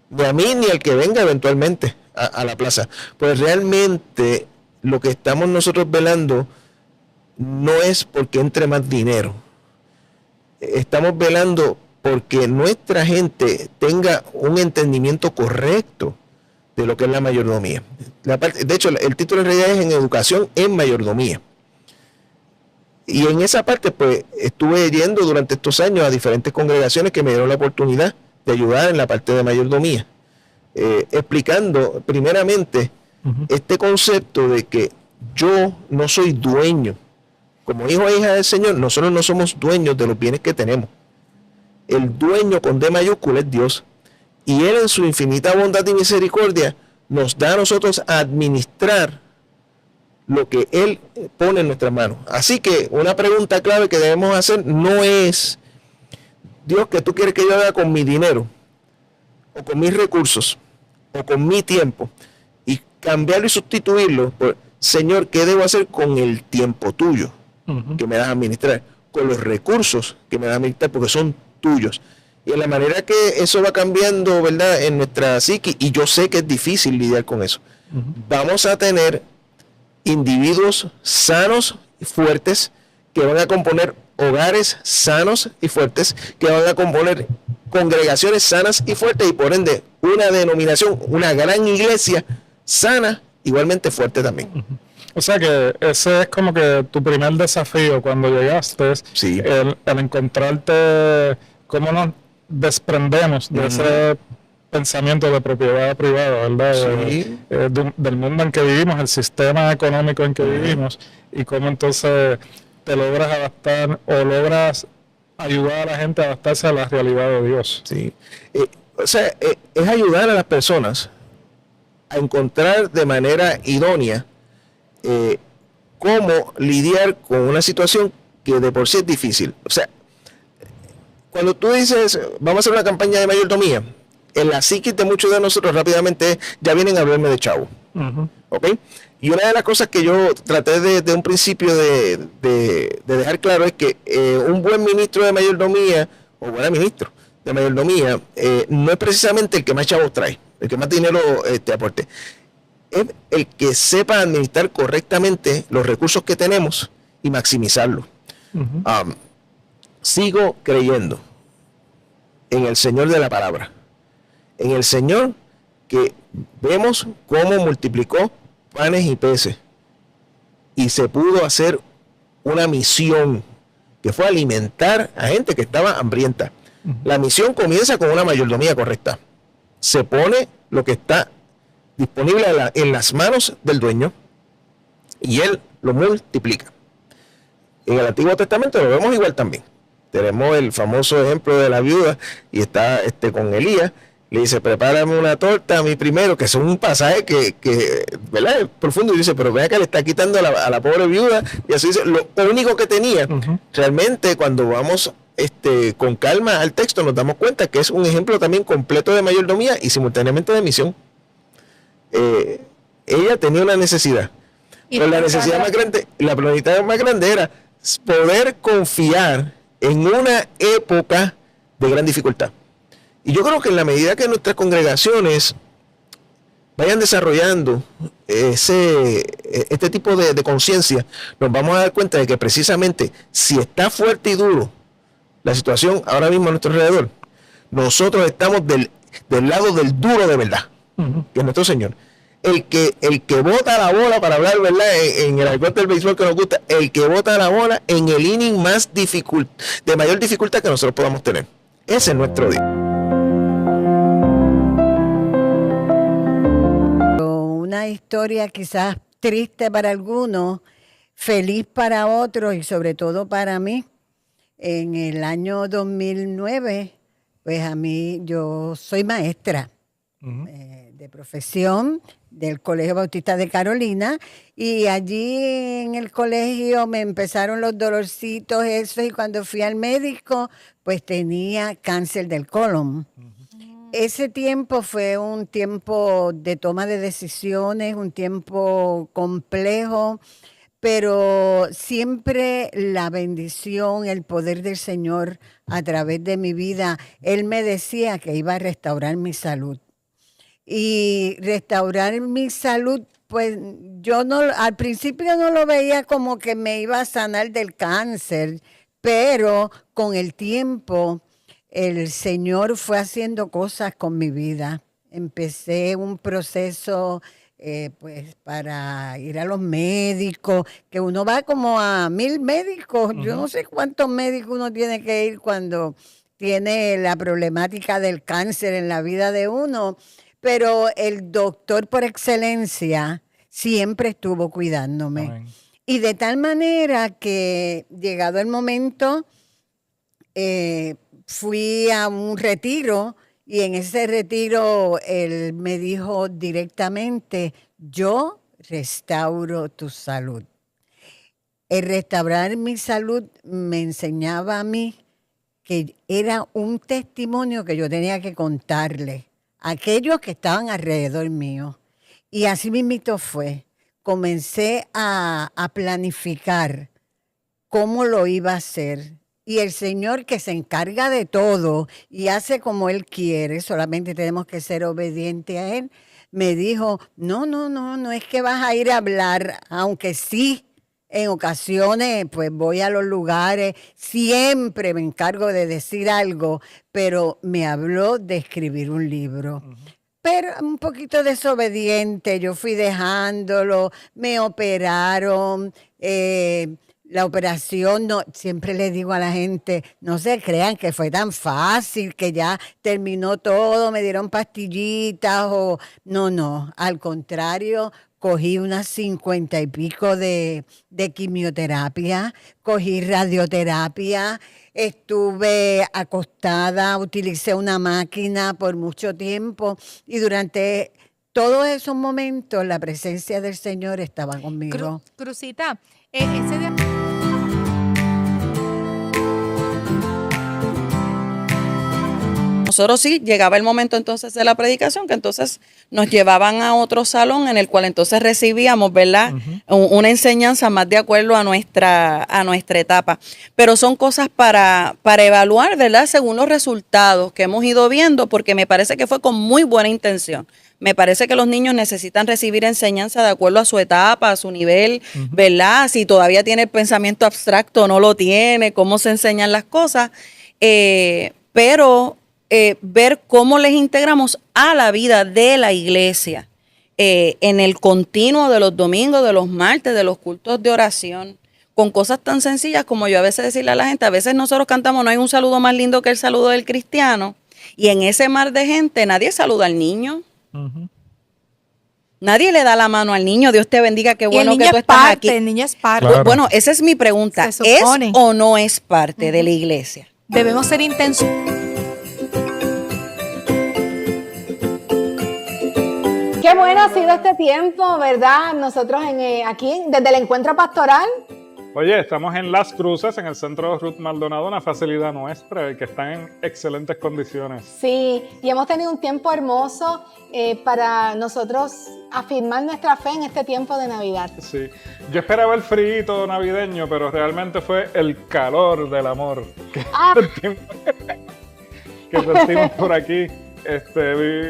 ni a mí ni al que venga eventualmente a la plaza. Pues realmente lo que estamos nosotros velando no es porque entre más dinero, estamos velando porque nuestra gente tenga un entendimiento correcto de lo que es la mayordomía. De hecho, el título en realidad es en educación en mayordomía. Y en esa parte, pues, estuve yendo durante estos años a diferentes congregaciones que me dieron la oportunidad de ayudar en la parte de mayordomía, explicando primeramente este concepto de que yo no soy dueño. Como hijo e hija del Señor, nosotros no somos dueños de los bienes que tenemos. El dueño con D mayúscula es Dios, y Él en su infinita bondad y misericordia nos da a nosotros a administrar lo que Él pone en nuestras manos. Así que una pregunta clave que debemos hacer no es, Dios, ¿qué tú quieres que yo haga con mi dinero? O con mis recursos, o con mi tiempo, y cambiarlo y sustituirlo por, Señor, ¿qué debo hacer con el tiempo tuyo que me das a administrar? Con los recursos que me das a administrar, porque son tuyos. Y en la manera que eso va cambiando, ¿verdad?, en nuestra psique, y yo sé que es difícil lidiar con eso, vamos a tener individuos sanos y fuertes que van a componer hogares sanos y fuertes, que van a componer congregaciones sanas y fuertes, y por ende una denominación, una gran iglesia sana, igualmente fuerte también. O sea que ese es como que tu primer desafío cuando llegaste, sí. el encontrarte cómo nos desprendemos de ese pensamiento de propiedad privada, ¿verdad? Sí. Del mundo en que vivimos, el sistema económico en que vivimos, y cómo entonces te logras adaptar o logras ayudar a la gente a adaptarse a la realidad de Dios. Sí. O sea, es ayudar a las personas a encontrar de manera idónea cómo lidiar con una situación que de por sí es difícil. O sea, cuando tú dices, vamos a hacer una campaña de mayordomía, en la psiquis de muchos de nosotros rápidamente ya vienen a hablarme de chavo. ¿Ok? Y una de las cosas que yo traté de un principio de dejar claro es que un buen ministro de mayordomía, o buen ministro de mayordomía, no es precisamente el que más chavos trae, el que más dinero aporte. Es el que sepa administrar correctamente los recursos que tenemos y maximizarlos. sigo creyendo en el Señor de la palabra, en el Señor que vemos cómo multiplicó panes y peces y se pudo hacer una misión que fue alimentar a gente que estaba hambrienta. La misión comienza con una mayordomía correcta. Se pone lo que está disponible en las manos del dueño y él lo multiplica. En el Antiguo Testamento lo vemos igual también. Tenemos el famoso ejemplo de la viuda y está con Elías. Le dice, prepárame una torta a mí primero, que es un pasaje que ¿verdad? Es profundo. Y dice, pero vea que le está quitando a la pobre viuda. Y así dice, lo único que tenía. Realmente, cuando vamos con calma al texto, nos damos cuenta que es un ejemplo también completo de mayordomía y simultáneamente de misión. Ella tenía una necesidad. Pero la necesidad más grande, la prioridad más grande era poder confiar en una época de gran dificultad. Y yo creo que en la medida que nuestras congregaciones vayan desarrollando este tipo de conciencia, nos vamos a dar cuenta de que precisamente si está fuerte y duro la situación ahora mismo a nuestro alrededor, nosotros estamos del lado del duro de verdad, que es nuestro Señor. El que bota la bola, para hablar, ¿verdad? En el argot del béisbol que nos gusta, el que bota la bola en el inning de mayor dificultad que nosotros podamos tener. Ese es nuestro día. Una historia quizás triste para algunos, feliz para otros y sobre todo para mí. En el año 2009, pues yo soy maestra de profesión del Colegio Bautista de Carolina y allí en el colegio me empezaron los dolorcitos esos y cuando fui al médico pues tenía cáncer del colon. Ese tiempo fue un tiempo de toma de decisiones, un tiempo complejo, pero siempre la bendición, el poder del Señor a través de mi vida, Él me decía que iba a restaurar mi salud. Y restaurar mi salud, pues yo al principio no lo veía como que me iba a sanar del cáncer, pero con el tiempo el Señor fue haciendo cosas con mi vida. Empecé un proceso pues para ir a los médicos, que uno va como a 1000 médicos. Yo no sé cuántos médicos uno tiene que ir cuando tiene la problemática del cáncer en la vida de uno. Pero el doctor por excelencia siempre estuvo cuidándome. Amén. Y de tal manera que llegado el momento, fui a un retiro y en ese retiro él me dijo directamente, yo restauro tu salud. El restaurar mi salud me enseñaba a mí que era un testimonio que yo tenía que contarle a aquellos que estaban alrededor mío. Y así mismito fue. Comencé a planificar cómo lo iba a hacer. Y el Señor que se encarga de todo y hace como Él quiere, solamente tenemos que ser obedientes a Él, me dijo, no es que vas a ir a hablar, aunque sí, en ocasiones pues voy a los lugares, siempre me encargo de decir algo, pero me habló de escribir un libro. Pero un poquito desobediente, yo fui dejándolo, me operaron, la operación, no, siempre le digo a la gente, no se crean que fue tan fácil, que ya terminó todo, me dieron pastillitas o no, al contrario, cogí unas 50 y pico de quimioterapia, cogí radioterapia, estuve acostada, utilicé una máquina por mucho tiempo y durante todos esos momentos la presencia del Señor estaba conmigo. Cruzita, ese día... nosotros sí llegaba el momento entonces de la predicación, que entonces nos llevaban a otro salón en el cual entonces recibíamos, ¿verdad? Una enseñanza más de acuerdo a nuestra etapa. Pero son cosas para evaluar, ¿verdad? Según los resultados que hemos ido viendo, porque me parece que fue con muy buena intención. Me parece que los niños necesitan recibir enseñanza de acuerdo a su etapa, a su nivel, ¿verdad? Si todavía tiene el pensamiento abstracto o no lo tiene, cómo se enseñan las cosas. Pero ver cómo les integramos a la vida de la iglesia en el continuo de los domingos, de los martes, de los cultos de oración, con cosas tan sencillas como yo a veces decirle a la gente, a veces nosotros cantamos, no hay un saludo más lindo que el saludo del cristiano, y en ese mar de gente nadie saluda al niño. Nadie le da la mano al niño, Dios te bendiga, qué bueno que tú estás aquí. El niño es parte. Claro. Bueno, esa es mi pregunta, ¿es o no es parte de la iglesia? Debemos ser intensos. Qué bueno ha sido este tiempo, ¿verdad? Nosotros aquí, desde el encuentro pastoral. Oye, estamos en Las Cruces, en el centro Ruth Maldonado, una facilidad nuestra que está en excelentes condiciones. Sí, y hemos tenido un tiempo hermoso para nosotros afirmar nuestra fe en este tiempo de Navidad. Sí, yo esperaba el frío navideño, pero realmente fue el calor del amor que sentimos por aquí.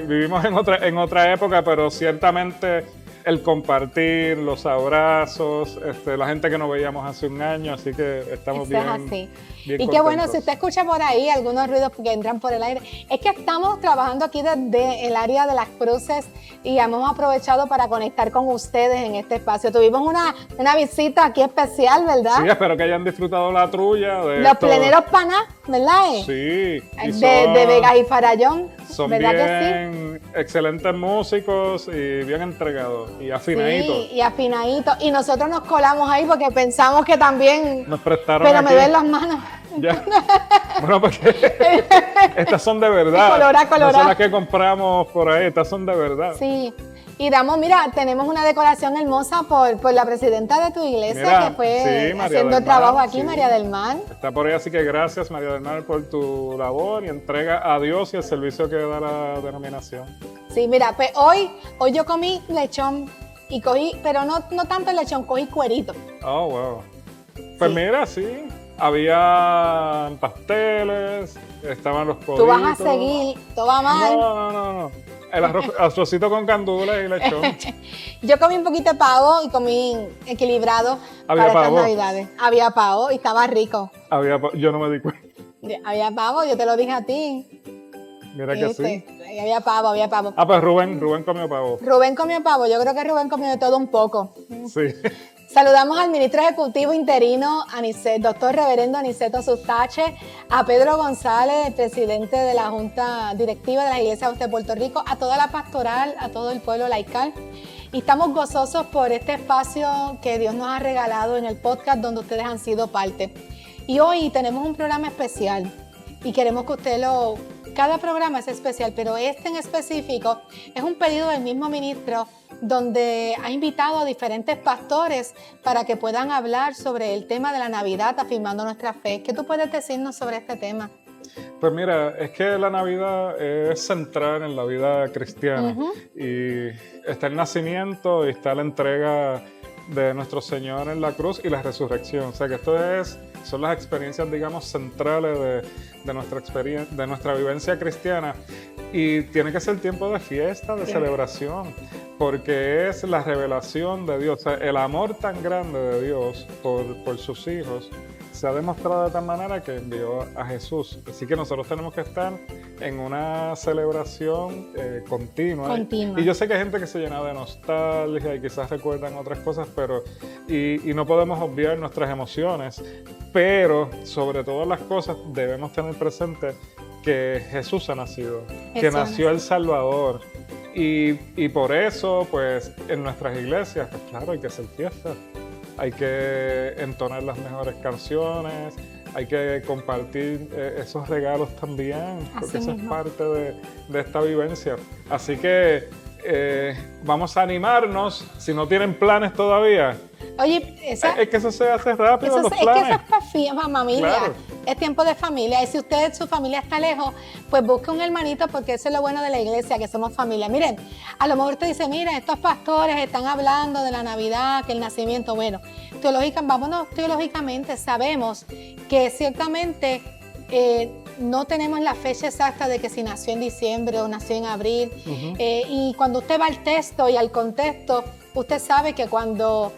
Vivimos en otra época, pero ciertamente el compartir, los abrazos, la gente que no veíamos hace un año, así que estamos bien. Así. Bien y qué bueno, contentos. si usted escucha por ahí algunos ruidos que entran por el aire, es que estamos trabajando aquí desde el área de Las Cruces y hemos aprovechado para conectar con ustedes en este espacio. Tuvimos una visita aquí especial, ¿verdad? Sí, espero que hayan disfrutado la trulla. Los pleneros panas, ¿verdad? Sí. De Vegas y Farallón. Son ¿verdad bien excelentes músicos y bien entregados y afinaditos. Sí, y afinaditos. Y nosotros nos colamos ahí porque pensamos que también... Nos prestaron Pero aquí. me ven las manos. Ya. Bueno, porque estas son de verdad. Colorá. No son las que compramos por ahí, estas son de verdad. Sí. Y mira, tenemos una decoración hermosa por la presidenta de tu iglesia, Mira, que fue sí, María haciendo del el trabajo Mar, aquí, sí. María del Mar. Está por ahí, así que gracias, María del Mar, por tu labor y entrega a Dios y el servicio que da la denominación. Sí, mira, pues hoy yo comí lechón y cogí, pero no tanto el lechón, cogí cuerito. Oh, wow. Pues mira, sí. Había pasteles, estaban los coditos. Tú vas a seguir, todo va mal. No. El arrocito con gandules y lechón. Yo comí un poquito de pavo y comí equilibrado ¿Había para pavo? estas Navidades. Había pavo y estaba rico. Yo no me di cuenta. Había pavo, yo te lo dije a ti. Mira que sí. Había pavo. Pues Rubén comió pavo. Rubén comió pavo, yo creo que Rubén comió de todo un poco. Sí. Saludamos al ministro ejecutivo interino, doctor reverendo Aniceto Sustache, a Pedro González, el presidente de la Junta Directiva de la Iglesia de Puerto Rico, a toda la pastoral, a todo el pueblo laical. Y estamos gozosos por este espacio que Dios nos ha regalado en el podcast donde ustedes han sido parte. Y hoy tenemos un programa especial y queremos que usted cada programa es especial, pero este en específico es un pedido del mismo ministro donde ha invitado a diferentes pastores para que puedan hablar sobre el tema de la Navidad, afirmando nuestra fe. ¿Qué tú puedes decirnos sobre este tema? Pues mira, es que la Navidad es central en la vida cristiana y está el nacimiento y está la entrega de nuestro Señor en la cruz y la resurrección. O sea que son las experiencias, digamos, centrales de nuestra experiencia, de nuestra vivencia cristiana. Y tiene que ser tiempo de fiesta, de celebración, porque es la revelación de Dios. O sea, el amor tan grande de Dios por sus hijos se ha demostrado de tal manera que envió a Jesús. Así que nosotros tenemos que estar en una celebración continua. Y yo sé que hay gente que se llena de nostalgia y quizás recuerdan otras cosas, pero y no podemos obviar nuestras emociones, pero sobre todas las cosas debemos tener presente que Jesús ha nacido, que nació el Salvador. Y por eso, pues, en nuestras iglesias, pues claro, hay que hacer fiesta. Hay que entonar las mejores canciones, hay que compartir esos regalos también, porque eso es parte de esta vivencia. Así que vamos a animarnos, si no tienen planes todavía. Oye, es que eso se hace rápido, los planes. Es que eso es para familia. Claro. Es tiempo de familia. Y si su familia está lejos, pues busque un hermanito, porque eso es lo bueno de la iglesia, que somos familia. Miren, a lo mejor usted dice, mira, estos pastores están hablando de la Navidad, que el nacimiento, bueno, vámonos teológicamente, sabemos que ciertamente no tenemos la fecha exacta de que si nació en diciembre o nació en abril. Y cuando usted va al texto y al contexto, usted sabe que cuando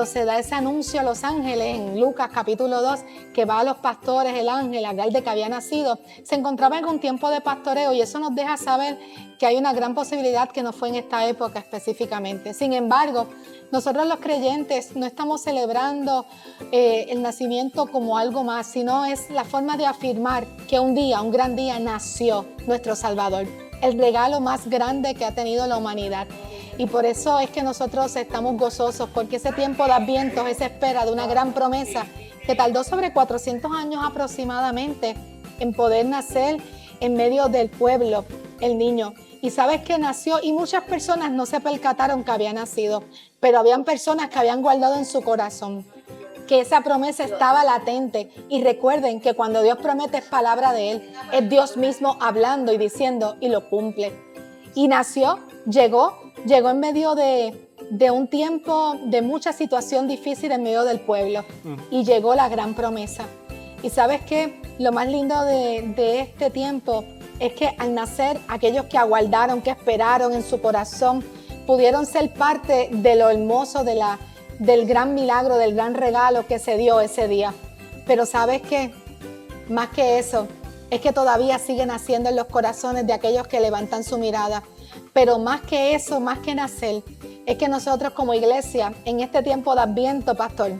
se da ese anuncio a los ángeles en Lucas capítulo 2, que va a los pastores el ángel a hablar de que había nacido, se encontraba en un tiempo de pastoreo, y eso nos deja saber que hay una gran posibilidad que no fue en esta época específicamente. Sin embargo, nosotros los creyentes no estamos celebrando el nacimiento como algo más, sino es la forma de afirmar que un gran día nació nuestro Salvador, el regalo más grande que ha tenido la humanidad. Y por eso es que nosotros estamos gozosos, porque ese tiempo de Adviento, esa espera de una gran promesa que tardó sobre 400 años aproximadamente en poder nacer en medio del pueblo, el niño. Y sabes que nació, y muchas personas no se percataron que había nacido, pero habían personas que habían guardado en su corazón que esa promesa estaba latente. Y recuerden que cuando Dios promete es palabra de Él, es Dios mismo hablando y diciendo, y lo cumple. Y nació, llegó en medio de un tiempo de mucha situación difícil en medio del pueblo, y llegó la gran promesa. Y sabes qué, lo más lindo de este tiempo es que al nacer, aquellos que aguardaron, que esperaron en su corazón, pudieron ser parte de lo hermoso del gran milagro, del gran regalo que se dio ese día. Pero sabes qué, más que eso, es que todavía sigue naciendo en los corazones de aquellos que levantan su mirada. Pero más que eso, más que nacer, es que nosotros como iglesia, en este tiempo de Adviento, pastor,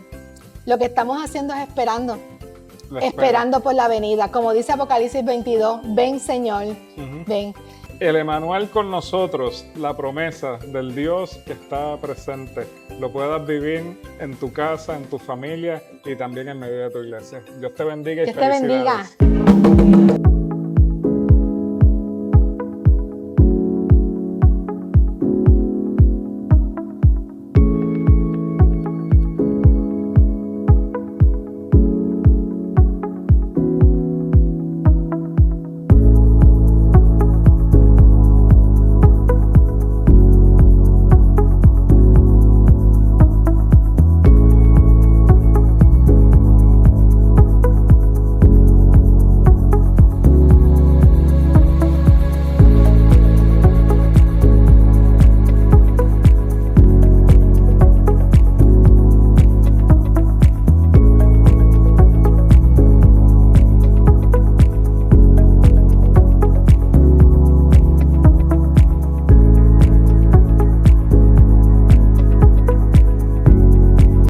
lo que estamos haciendo es esperando por la venida. Como dice Apocalipsis 22, ven Señor, ven. El Emanuel con nosotros, la promesa del Dios que está presente, lo puedas vivir en tu casa, en tu familia y también en medio de tu iglesia. Dios te bendiga y Dios te felicidades. bendiga.